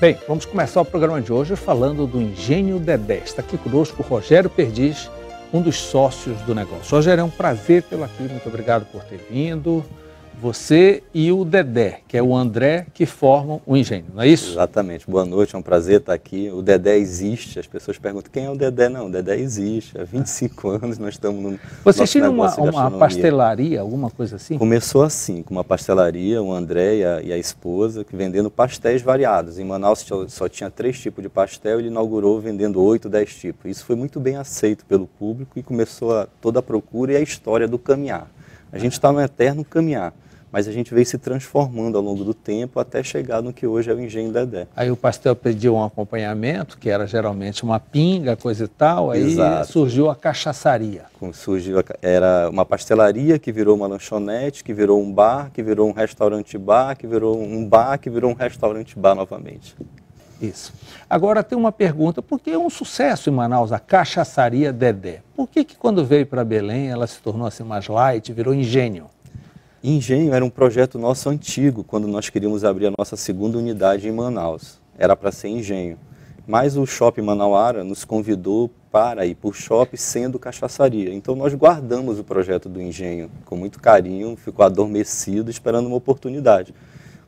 Bem, vamos começar o programa de hoje falando do Engenho Dedé. Está aqui conosco o Rogério Perdiz, um dos sócios do negócio. Rogério, é um prazer tê-lo aqui, muito obrigado por ter vindo. Você e o Dedé, que é o André, que formam o Engenho, não é isso? Exatamente. Boa noite, é um prazer estar aqui. O Dedé existe, as pessoas perguntam quem é o Dedé? Não, o Dedé existe. Há 25 anos nós estamos no Vocês tinham uma pastelaria, alguma coisa assim? Começou assim, com uma pastelaria, o André e a esposa, que vendendo pastéis variados. Em Manaus só tinha 3 tipos de pastel, ele inaugurou vendendo 8, 10 tipos. Isso foi muito bem aceito pelo público e começou toda a procura e a história do caminhar. A gente está no eterno caminhar, mas a gente veio se transformando ao longo do tempo até chegar no que hoje é o Engenho Dedé. Aí o pastel pediu um acompanhamento, que era geralmente uma pinga, coisa e tal, aí Exato. Surgiu a cachaçaria. Era uma pastelaria que virou uma lanchonete, que virou um bar, que virou um restaurante-bar, que virou um bar, que virou um restaurante-bar novamente. Isso. Agora tem uma pergunta, por que é um sucesso em Manaus a cachaçaria Dedé? Por que quando veio para Belém ela se tornou assim mais light, virou Engenho? Engenho era um projeto nosso antigo, quando nós queríamos abrir a nossa segunda unidade em Manaus. Era para ser Engenho. Mas o Shopping Manauara nos convidou para ir por shopping sendo cachaçaria. Então nós guardamos o projeto do Engenho com muito carinho, ficou adormecido, esperando uma oportunidade.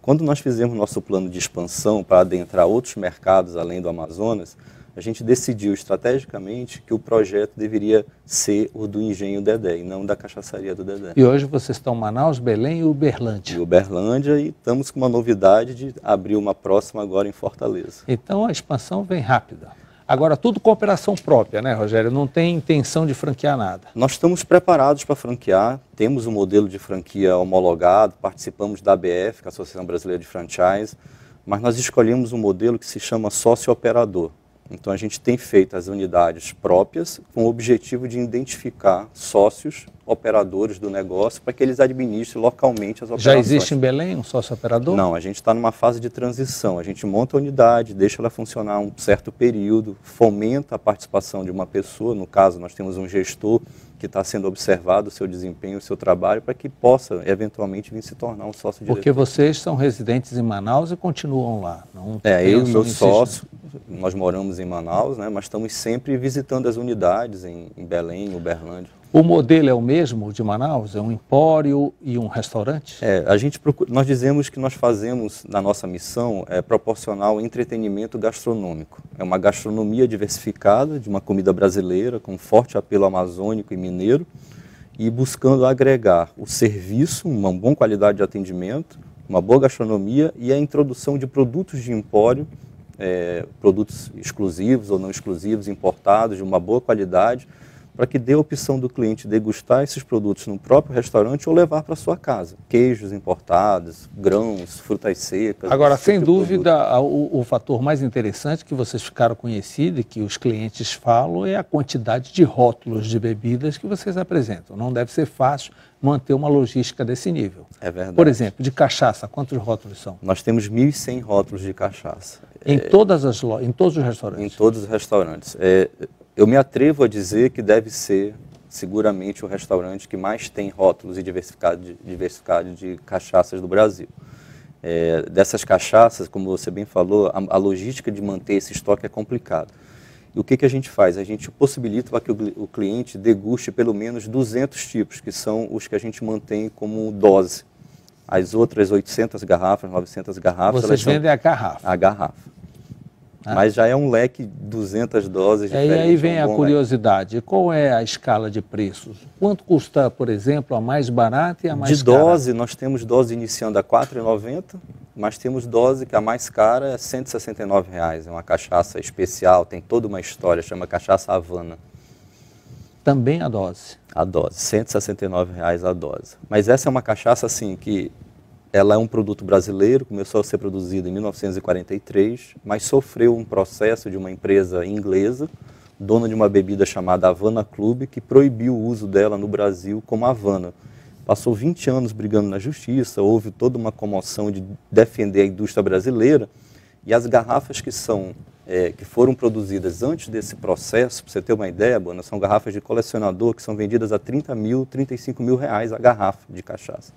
Quando nós fizemos nosso plano de expansão para adentrar outros mercados além do Amazonas, a gente decidiu estrategicamente que o projeto deveria ser o do Engenho Dedé e não da cachaçaria do Dedé. E hoje vocês estão em Manaus, Belém e Uberlândia. E Uberlândia, e estamos com uma novidade de abrir uma próxima agora em Fortaleza. Então a expansão vem rápida. Agora tudo com operação própria, né, Rogério? Não tem intenção de franquear nada. Nós estamos preparados para franquear, temos um modelo de franquia homologado, participamos da ABF, que é a Associação Brasileira de Franchise, mas nós escolhemos um modelo que se chama sócio-operador. Então a gente tem feito as unidades próprias com o objetivo de identificar sócios, operadores do negócio, para que eles administrem localmente as operações. Já existe em Belém um sócio-operador? Não, a gente está numa fase de transição. A gente monta a unidade, deixa ela funcionar um certo período, fomenta a participação de uma pessoa, no caso nós temos um gestor que está sendo observado o seu desempenho, o seu trabalho, para que possa eventualmente vir se tornar um sócio diretor. Porque vocês são residentes em Manaus e continuam lá? Não eu e meu sócio, nós moramos em Manaus, né, mas estamos sempre visitando as unidades em Belém, em Uberlândia. O modelo é o mesmo de Manaus? É um empório e um restaurante? Nós dizemos que nós fazemos, na nossa missão, proporcionar o entretenimento gastronômico. É uma gastronomia diversificada, de uma comida brasileira, com forte apelo amazônico e mineiro, e buscando agregar o serviço, uma boa qualidade de atendimento, uma boa gastronomia e a introdução de produtos de empório, produtos exclusivos ou não exclusivos, importados, de uma boa qualidade, para que dê a opção do cliente degustar esses produtos no próprio restaurante ou levar para sua casa. Queijos importados, grãos, frutas secas. Agora, sem dúvida, o fator mais interessante que vocês ficaram conhecidos e que os clientes falam é a quantidade de rótulos de bebidas que vocês apresentam. Não deve ser fácil manter uma logística desse nível. É verdade. Por exemplo, de cachaça, quantos rótulos são? Nós temos 1.100 rótulos de cachaça. Em todas as lojas, em todos os restaurantes? Em todos os restaurantes. Eu me atrevo a dizer que deve ser, seguramente, o restaurante que mais tem rótulos e diversificado de cachaças do Brasil. Dessas cachaças, como você bem falou, a logística de manter esse estoque é complicado. E o que a gente faz? A gente possibilita para que o cliente deguste pelo menos 200 tipos, que são os que a gente mantém como dose. As outras 800 garrafas, 900 garrafas... Vocês vendem a garrafa? A garrafa. Mas já é um leque de 200 doses diferentes. E aí vem a curiosidade, leque. Qual é a escala de preços? Quanto custa, por exemplo, a mais barata e a mais cara? De dose, nós temos dose iniciando a R$ 4,90, mas temos dose que a mais cara é R$ 169. É uma cachaça especial, tem toda uma história, chama cachaça Havana. Também a dose? A dose, R$ 169 a dose. Mas essa é uma cachaça assim que... Ela é um produto brasileiro, começou a ser produzido em 1943, mas sofreu um processo de uma empresa inglesa, dona de uma bebida chamada Havana Club, que proibiu o uso dela no Brasil como Havana. Passou 20 anos brigando na justiça, houve toda uma comoção de defender a indústria brasileira, e as garrafas que foram produzidas antes desse processo, para você ter uma ideia, Bona, são garrafas de colecionador que são vendidas a 30 mil, 35 mil reais a garrafa de cachaça.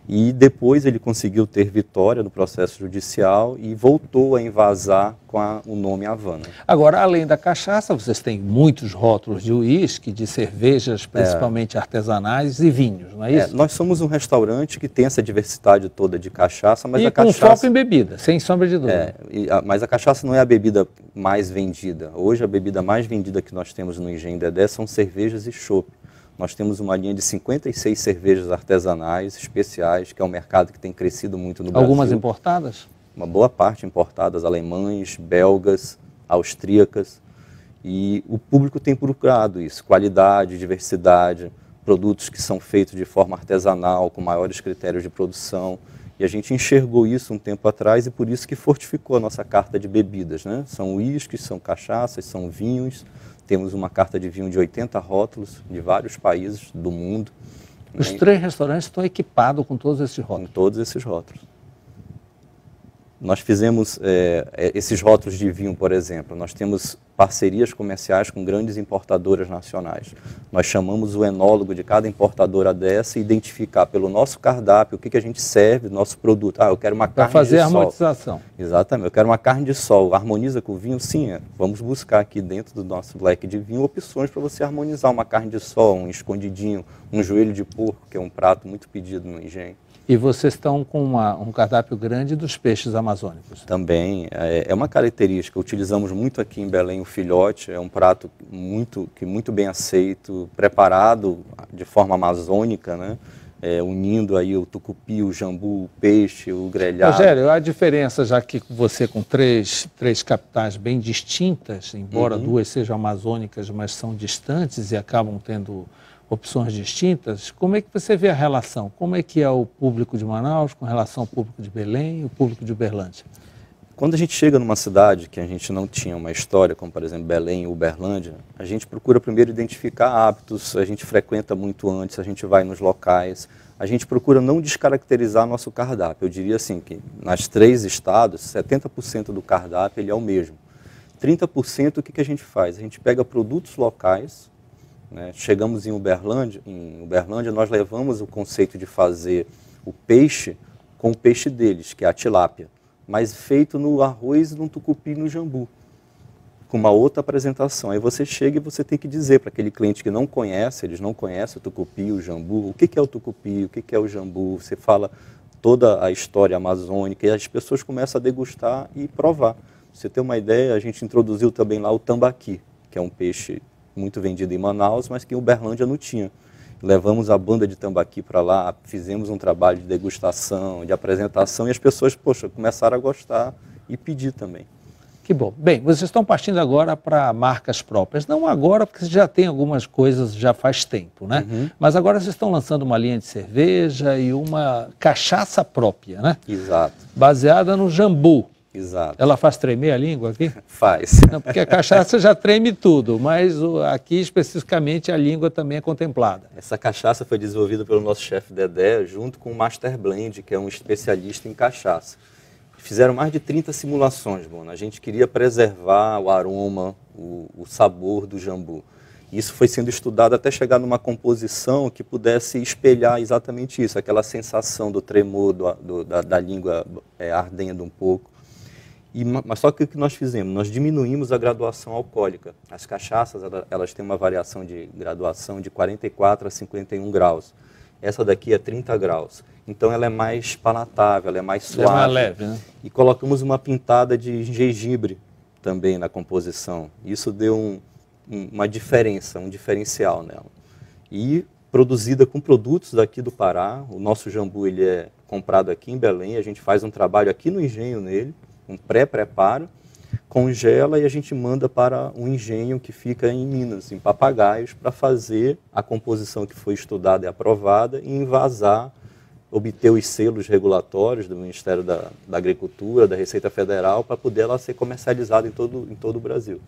E depois ele conseguiu ter vitória no processo judicial e voltou a envasar com o nome Havana. Agora, além da cachaça, vocês têm muitos rótulos de uísque, de cervejas, principalmente artesanais, e vinhos, não é isso? Nós somos um restaurante que tem essa diversidade toda de cachaça, mas e a cachaça... com foco em bebida, sem sombra de dúvida. Mas a cachaça não é a bebida mais vendida. Hoje a bebida mais vendida que nós temos no Engenho Dedé são cervejas e chopp. Nós temos uma linha de 56 cervejas artesanais especiais, que é um mercado que tem crescido muito no Brasil. Algumas importadas? Uma boa parte importadas, alemães, belgas, austríacas. E o público tem procurado isso, qualidade, diversidade, produtos que são feitos de forma artesanal, com maiores critérios de produção. E a gente enxergou isso um tempo atrás e por isso que fortificou a nossa carta de bebidas, né? São uísques, são cachaças, são vinhos. Temos uma carta de vinho de 80 rótulos de vários países do mundo. Os 3 restaurantes estão equipados com todos esses rótulos? Com todos esses rótulos. Nós fizemos esses rótulos de vinho, por exemplo, nós temos parcerias comerciais com grandes importadoras nacionais. Nós chamamos o enólogo de cada importadora dessa e identificar pelo nosso cardápio o que a gente serve, nosso produto. Eu quero uma carne de sol. Para fazer a harmonização. Exatamente, eu quero uma carne de sol. Harmoniza com o vinho? Sim, vamos buscar aqui dentro do nosso leque de vinho opções para você harmonizar uma carne de sol, um escondidinho, um joelho de porco, que é um prato muito pedido no engenho. E vocês estão com um cardápio grande dos peixes amazônicos? Também, é uma característica. Utilizamos muito aqui em Belém o filhote, é um prato muito bem aceito, preparado de forma amazônica, né? Unindo aí o tucupi, o jambu, o peixe, o grelhado. Rogério, a diferença, já que você com três capitais bem distintas, embora 2 sejam amazônicas, mas são distantes e acabam tendo opções distintas, como é que você vê a relação? Como é que é o público de Manaus com relação ao público de Belém e o público de Uberlândia? Quando a gente chega numa cidade que a gente não tinha uma história, como por exemplo Belém e Uberlândia, a gente procura primeiro identificar hábitos, a gente frequenta muito antes, a gente vai nos locais, a gente procura não descaracterizar nosso cardápio. Eu diria assim que nas 3 estados, 70% do cardápio ele é o mesmo. 30% o que a gente faz? A gente pega produtos locais, né? Chegamos em Uberlândia, nós levamos o conceito de fazer o peixe com o peixe deles, que é a tilápia, mas feito no arroz, no tucupi e no jambu, com uma outra apresentação. Aí você chega e você tem que dizer para aquele cliente que não conhece, eles não conhecem o tucupi, o jambu, o que é o tucupi, o que é o jambu, você fala toda a história amazônica e as pessoas começam a degustar e provar. Pra você ter uma ideia, a gente introduziu também lá o tambaqui, que é um peixe muito vendido em Manaus, mas que em Uberlândia não tinha. Levamos a banda de tambaqui para lá, fizemos um trabalho de degustação, de apresentação, e as pessoas, começaram a gostar e pedir também. Que bom. Bem, vocês estão partindo agora para marcas próprias. Não agora, porque vocês já tem algumas coisas já faz tempo, né? Mas agora vocês estão lançando uma linha de cerveja e uma cachaça própria, né? Exato. Baseada no jambu. Exato. Ela faz tremer a língua aqui? Faz. Não, porque a cachaça já treme tudo, mas aqui especificamente a língua também é contemplada. Essa cachaça foi desenvolvida pelo nosso chefe Dedé, junto com o Master Blend, que é um especialista em cachaça. Fizeram mais de 30 simulações, Bona. A gente queria preservar o aroma, o sabor do jambu. Isso foi sendo estudado até chegar numa composição que pudesse espelhar exatamente isso, aquela sensação do tremor da língua ardendo um pouco. Mas só que o que nós fizemos? Nós diminuímos a graduação alcoólica. As cachaças, elas têm uma variação de graduação de 44 a 51 graus. Essa daqui é 30 graus. Então ela é mais palatável, ela é mais suave. É mais leve, né? E colocamos uma pintada de gengibre também na composição. Isso deu uma diferença, um diferencial nela. E produzida com produtos daqui do Pará. O nosso jambu ele é comprado aqui em Belém. A gente faz um trabalho aqui no engenho nele. Um pré-preparo, congela e a gente manda para um engenho que fica em Minas, em Papagaios, para fazer a composição que foi estudada e aprovada e envasar, obter os selos regulatórios do Ministério da Agricultura, da Receita Federal, para poder ela ser comercializada em todo o Brasil.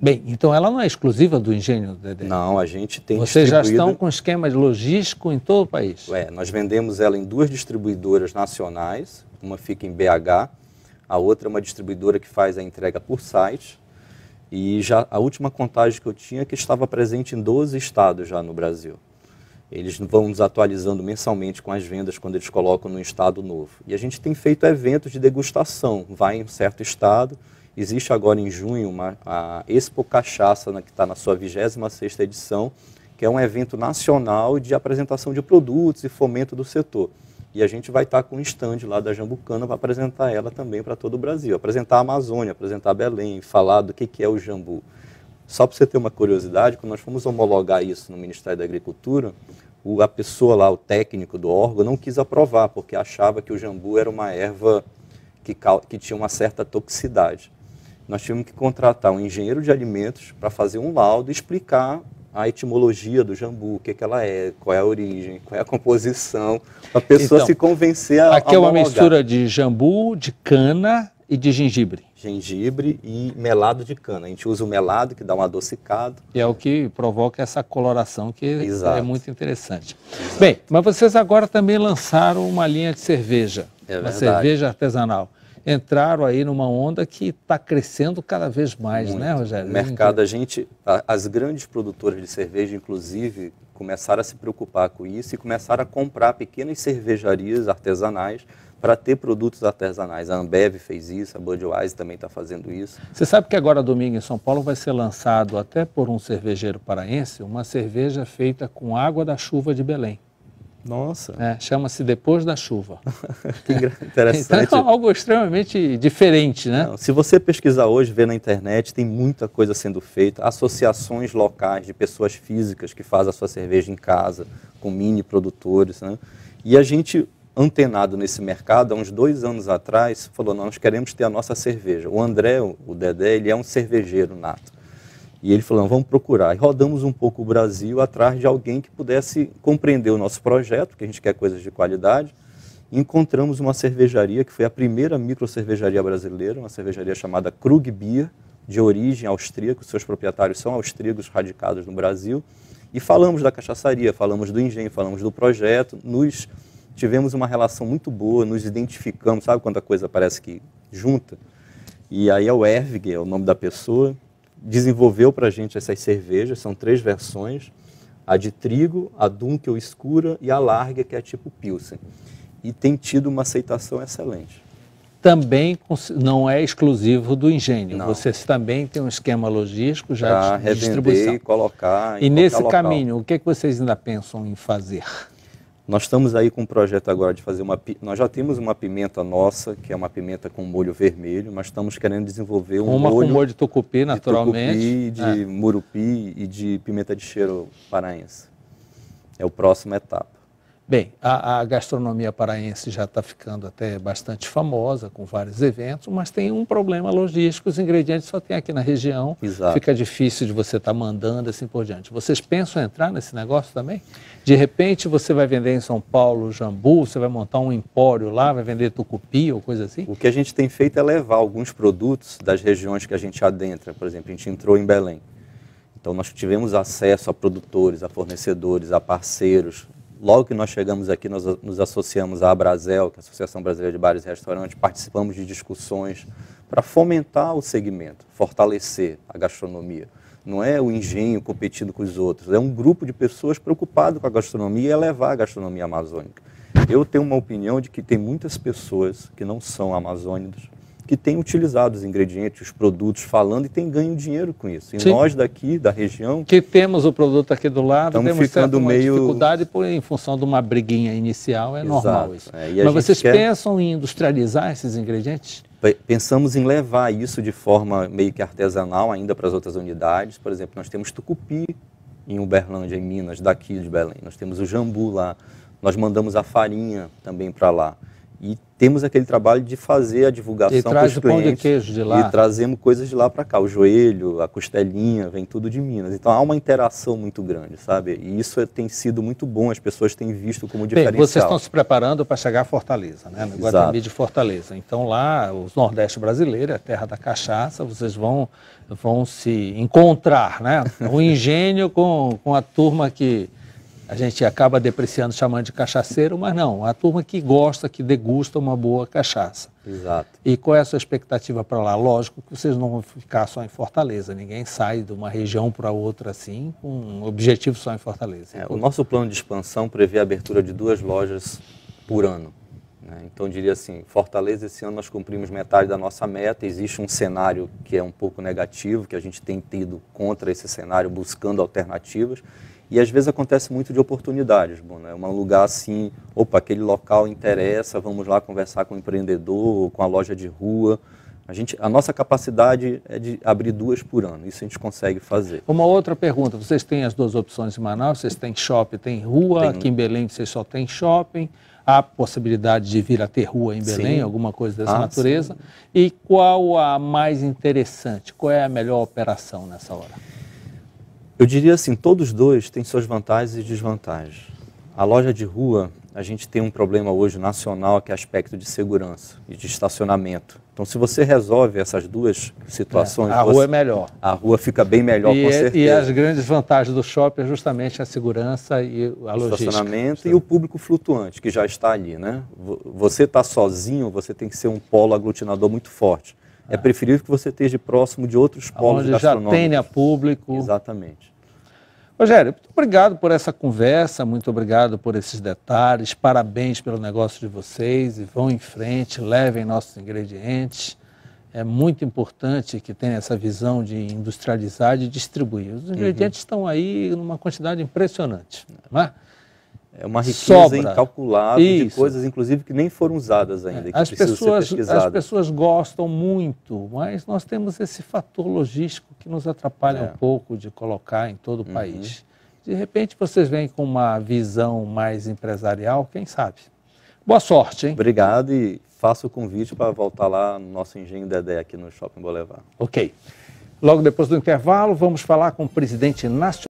Bem, então ela não é exclusiva do Engenho Dedé? Não, a gente tem Vocês já estão com esquema logístico em todo o país? Nós vendemos ela em 2 distribuidoras nacionais, uma fica em BH, a outra é uma distribuidora que faz a entrega por site, e já a última contagem que eu tinha é que estava presente em 12 estados já no Brasil. Eles vão nos atualizando mensalmente com as vendas quando eles colocam no estado novo. E a gente tem feito eventos de degustação, vai em um certo estado. Existe agora em junho a Expo Cachaça, que está na sua 26ª edição, que é um evento nacional de apresentação de produtos e fomento do setor. E a gente vai estar com um stand lá da Jambucana para apresentar ela também para todo o Brasil. Apresentar a Amazônia, apresentar Belém, falar do que é o jambu. Só para você ter uma curiosidade, quando nós fomos homologar isso no Ministério da Agricultura, a pessoa lá, o técnico do órgão, não quis aprovar, porque achava que o jambu era uma erva que tinha uma certa toxicidade. Nós tivemos que contratar um engenheiro de alimentos para fazer um laudo e explicar a etimologia do jambu, o que ela é, qual é a origem, qual é a composição, para a pessoa se convencer a aqui é uma mistura de jambu, de cana e de gengibre. Gengibre e melado de cana. A gente usa o melado, que dá um adocicado. E é o que provoca essa coloração, que Exato. É muito interessante. Exato. Bem, mas vocês agora também lançaram uma linha de cerveja, uma verdade. cerveja artesanal. Entraram aí numa onda que está crescendo cada vez mais, muito. Né, Rogério? No mercado, as grandes produtoras de cerveja, inclusive, começaram a se preocupar com isso e começaram a comprar pequenas cervejarias artesanais para ter produtos artesanais. A Ambev fez isso, a Budweiser também está fazendo isso. Você sabe que agora, domingo, em São Paulo, vai ser lançado, até por um cervejeiro paraense, uma cerveja feita com água da chuva de Belém. Nossa! Chama-se Depois da Chuva. Que interessante. Então é algo extremamente diferente, né? Não, se você pesquisar hoje, ver na internet, tem muita coisa sendo feita. Associações locais de pessoas físicas que fazem a sua cerveja em casa, com mini produtores, né? E a gente, antenado nesse mercado, há uns 2 anos atrás, falou, nós queremos ter a nossa cerveja. O André, o Dedé, ele é um cervejeiro nato. E ele falou, vamos procurar. E rodamos um pouco o Brasil atrás de alguém que pudesse compreender o nosso projeto, que a gente quer coisas de qualidade. E encontramos uma cervejaria, que foi a primeira microcervejaria brasileira, uma cervejaria chamada Krug Bier, de origem austríaca. Os seus proprietários são austríacos, radicados no Brasil. E falamos da cachaçaria, falamos do engenho, falamos do projeto. Tivemos uma relação muito boa, nos identificamos, sabe quando a coisa parece que junta? E aí o Ervig, é o nome da pessoa, desenvolveu para a gente essas cervejas, são 3 versões, a de trigo, a Dunkel escura e a larga, que é tipo Pilsen. E tem tido uma aceitação excelente. Também não é exclusivo do engenho, Não. Vocês também têm um esquema logístico já de distribuição. Revender e colocar em nesse local. caminho, o que vocês ainda pensam em fazer? Nós estamos aí com um projeto agora de fazer nós já temos uma pimenta nossa, que é uma pimenta com molho vermelho, mas estamos querendo desenvolver uma com molho de tucupi, naturalmente. De tucupi, de murupi e de pimenta de cheiro paraense. É a próxima etapa. Bem, a gastronomia paraense já está ficando até bastante famosa, com vários eventos, mas tem um problema logístico, os ingredientes só tem aqui na região. Exato. Fica difícil de você estar mandando assim por diante. Vocês pensam em entrar nesse negócio também? De repente você vai vender em São Paulo jambu, você vai montar um empório lá, vai vender tucupi ou coisa assim? O que a gente tem feito é levar alguns produtos das regiões que a gente adentra. Por exemplo, a gente entrou em Belém. Então nós tivemos acesso a produtores, a fornecedores, a parceiros. Logo que nós chegamos aqui, nós nos associamos à Abrazel, que é a Associação Brasileira de Bares e Restaurantes, participamos de discussões para fomentar o segmento, fortalecer a gastronomia. Não é o engenho competindo com os outros, é um grupo de pessoas preocupado com a gastronomia e elevar a gastronomia amazônica. Eu tenho uma opinião de que tem muitas pessoas que não são amazônicas, que têm utilizado os ingredientes, os produtos, falando e têm ganho dinheiro com isso. E nós daqui, da região... Que temos o produto aqui do lado, temos ficando uma dificuldade em função de uma briguinha inicial, Exato. Normal isso. Mas vocês pensam em industrializar esses ingredientes? Pensamos em levar isso de forma meio que artesanal ainda para as outras unidades. Por exemplo, nós temos tucupi em Uberlândia, em Minas, daqui de Belém. Nós temos o jambu lá. Nós mandamos a farinha também para lá. E temos aquele trabalho de fazer a divulgação para os clientes. E traz o pão de queijo de lá. E trazemos coisas de lá para cá. O joelho, a costelinha, vem tudo de Minas. Então há uma interação muito grande, sabe? E isso tem sido muito bom, as pessoas têm visto como diferencial. Vocês estão se preparando para chegar a Fortaleza, né? No Guatemi de Fortaleza. Então lá, o Nordeste brasileiro, é a terra da cachaça, vocês vão se encontrar, né? O engenho com a turma que A gente acaba depreciando, chamando de cachaceiro, mas não, a turma que gosta, que degusta uma boa cachaça. Exato. E qual é a sua expectativa para lá? Lógico que vocês não vão ficar só em Fortaleza, ninguém sai de uma região para outra assim, com um objetivo só em Fortaleza. O nosso plano de expansão prevê a abertura de 2 lojas por ano. Então, diria assim, Fortaleza, esse ano nós cumprimos metade da nossa meta, existe um cenário que é um pouco negativo, que a gente tem tido contra esse cenário, buscando alternativas, e às vezes acontece muito de oportunidades, é um lugar assim, opa, aquele local interessa, vamos lá conversar com o empreendedor, com a loja de rua. A nossa capacidade é de abrir 2 por ano, isso a gente consegue fazer. Uma outra pergunta, vocês têm as 2 opções em Manaus, vocês têm shopping, tem rua, aqui em Belém vocês só tem shopping, há possibilidade de vir a ter rua em Belém, sim, alguma coisa dessa natureza, sim. E qual a mais interessante, qual é a melhor operação nessa hora? Eu diria assim, todos 2 têm suas vantagens e desvantagens. A loja de rua, a gente tem um problema hoje nacional que é aspecto de segurança e de estacionamento. Então, se você resolve essas 2 situações... a rua é melhor. A rua fica bem melhor, com certeza. E as grandes vantagens do shopping é justamente a segurança e a logística. O estacionamento e o público flutuante, que já está ali, Você está sozinho, você tem que ser um polo aglutinador muito forte. É preferível que você esteja próximo de outros polos gastronômicos. Onde já tenha público. Exatamente. Rogério, muito obrigado por essa conversa, muito obrigado por esses detalhes, parabéns pelo negócio de vocês e vão em frente, levem nossos ingredientes. É muito importante que tenha essa visão de industrializar e distribuir. Os ingredientes estão aí numa quantidade impressionante, não é? É uma riqueza incalculável de coisas, inclusive, que nem foram usadas ainda, que precisam ser pesquisadas. As pessoas gostam muito, mas nós temos esse fator logístico que nos atrapalha um pouco de colocar em todo o país. De repente, vocês vêm com uma visão mais empresarial, quem sabe? Boa sorte, hein? Obrigado e faço o convite para voltar lá no nosso Engenho Dedé, aqui no Shopping Boulevard. Ok. Logo depois do intervalo, vamos falar com o presidente nacional